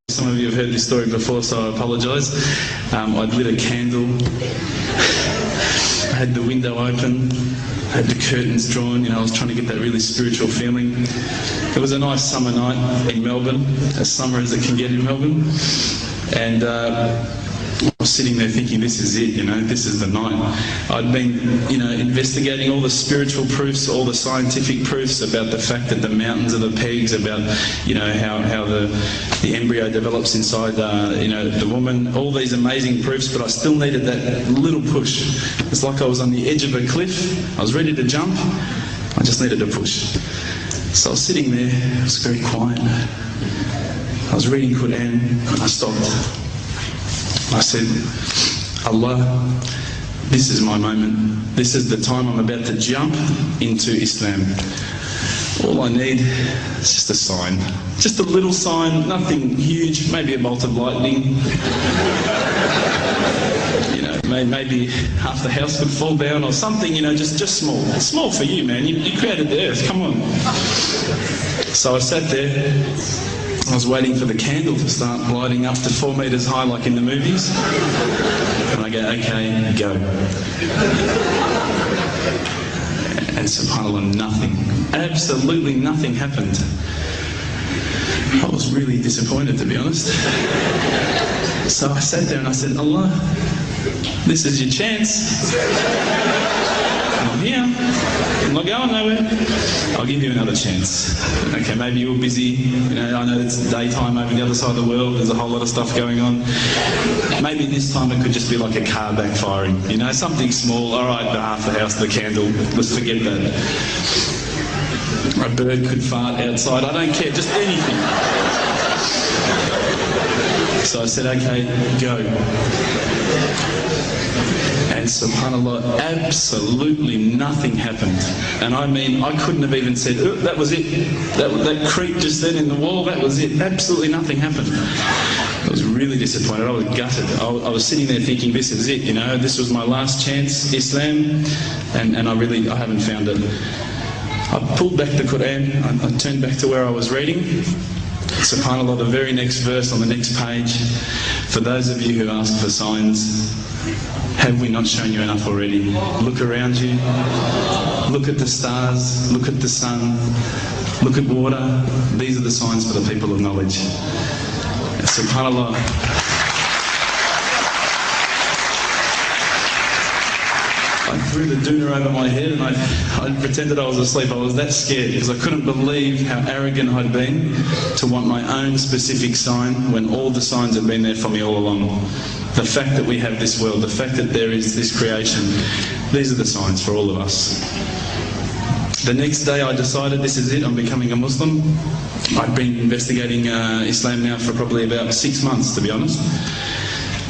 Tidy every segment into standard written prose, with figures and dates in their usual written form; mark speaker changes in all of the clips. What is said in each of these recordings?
Speaker 1: Some of you have heard this story before, so I apologise. I'd lit a candle, I had the window open, I had the curtains drawn, I was trying to get that really spiritual feeling. It was a nice summer night in Melbourne, as summer as it can get in Melbourne, and I was sitting there thinking, this is it, this is the night. I'd been, investigating all the spiritual proofs, all the scientific proofs about the fact that the mountains are the pegs, about, how the embryo develops inside, the woman, all these amazing proofs, but I still needed that little push. It's like I was on the edge of a cliff, I was ready to jump, I just needed a push. So I was sitting there, it was very quiet. I was reading Quran, and I stopped. I said, Allah, this is my moment. This is the time I'm about to jump into Islam. All I need is just a sign. Just a little sign, nothing huge, maybe a bolt of lightning. Maybe half the house could fall down or something, just small. It's small for you, man. You created the earth, come on. So I sat there. I was waiting for the candle to start lighting up to 4 metres high like in the movies. And I go, okay, go. And subhanAllah, nothing. Absolutely nothing happened. I was really disappointed, to be honest. So I sat there and I said, Allah, this is your chance. I'm here. I'm not going nowhere. I'll give you another chance. Okay, maybe you're busy. I know it's daytime over the other side of the world. There's a whole lot of stuff going on. Maybe this time it could just be like a car backfiring. Something small. All right, half the house, the candle. Let's forget that. A bird could fart outside. I don't care. Just anything. So I said, okay, go. And subhanAllah, absolutely nothing happened. And I mean, I couldn't have even said, oh, that was it. That creak just then in the wall, that was it. Absolutely nothing happened. I was really disappointed. I was gutted. I was sitting there thinking, this is it, this was my last chance, Islam, and I haven't found it. I pulled back the Quran, I turned back to where I was reading. SubhanAllah, the very next verse on the next page, for those of you who ask for signs, have we not shown you enough already? Look around you, look at the stars, look at the sun, look at water. These are the signs for the people of knowledge. SubhanAllah. I threw the doona over my head and I pretended I was asleep. I was that scared because I couldn't believe how arrogant I'd been to want my own specific sign when all the signs had been there for me all along. The fact that we have this world, the fact that there is this creation, these are the signs for all of us. The next day I decided this is it, I'm becoming a Muslim. I'd been investigating Islam now for probably about 6 months, to be honest.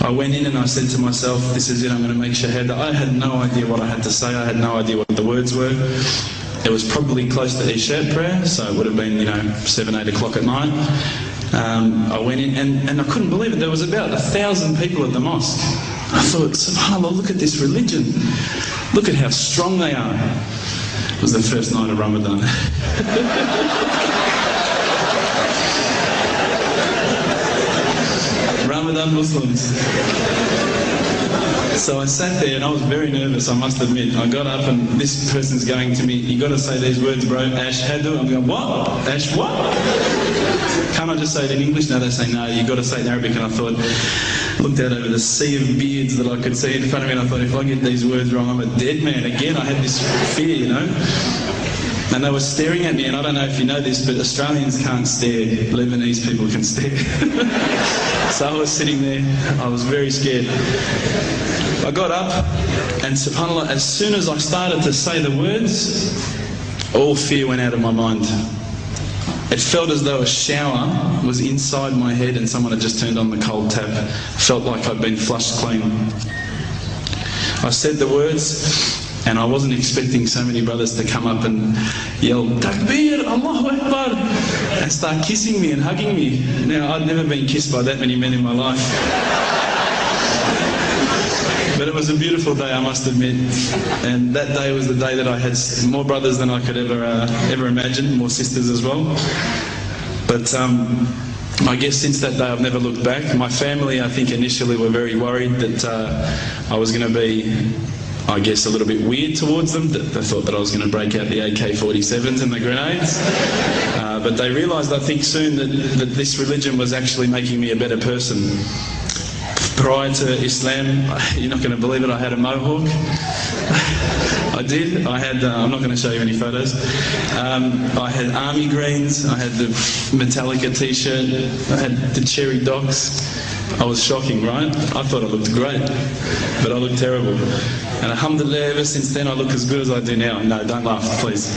Speaker 1: I went in and I said to myself, this is it, I'm going to make shahada. I had no idea what I had to say, I had no idea what the words were. It was probably close to Isha prayer, so it would have been, 7, 8 o'clock at night. I went in and I couldn't believe it, there was about 1,000 people at the mosque. I thought, subhanAllah, look at this religion. Look at how strong they are. It was the first night of Ramadan. Ramadan Muslims. So I sat there and I was very nervous, I must admit. I got up and this person's going to me, you got to say these words, bro, Ashhadu. I'm going, what? Ash what? Can't I just say it in English? No, they say no, you got to say it in Arabic. And I thought, looked out over the sea of beards that I could see in front of me and I thought, if I get these words wrong, I'm a dead man. Again, I had this fear, And they were staring at me, and I don't know if you know this, but Australians can't stare. Lebanese people can stare. So I was sitting there, I was very scared. I got up, and subhanAllah, as soon as I started to say the words, all fear went out of my mind. It felt as though a shower was inside my head and someone had just turned on the cold tap. Felt like I'd been flushed clean. I said the words, and I wasn't expecting so many brothers to come up and yell, Takbir, Allahu Akbar, and start kissing me and hugging me. Now, I'd never been kissed by that many men in my life. But it was a beautiful day, I must admit. And that day was the day that I had more brothers than I could ever imagine, more sisters as well. But I guess since that day I've never looked back. My family, I think, initially were very worried that I was going to be, I guess, a little bit weird towards them. They thought that I was going to break out the AK-47s and the grenades. But they realised, I think, soon that this religion was actually making me a better person. Prior to Islam, you're not going to believe it, I had a mohawk. I did. I had, I'm not going to show you any photos. I had army greens, I had the Metallica t-shirt, I had the cherry docks. I was shocking, right? I thought I looked great, but I looked terrible. And alhamdulillah, ever since then I look as good as I do now. No, don't laugh, please.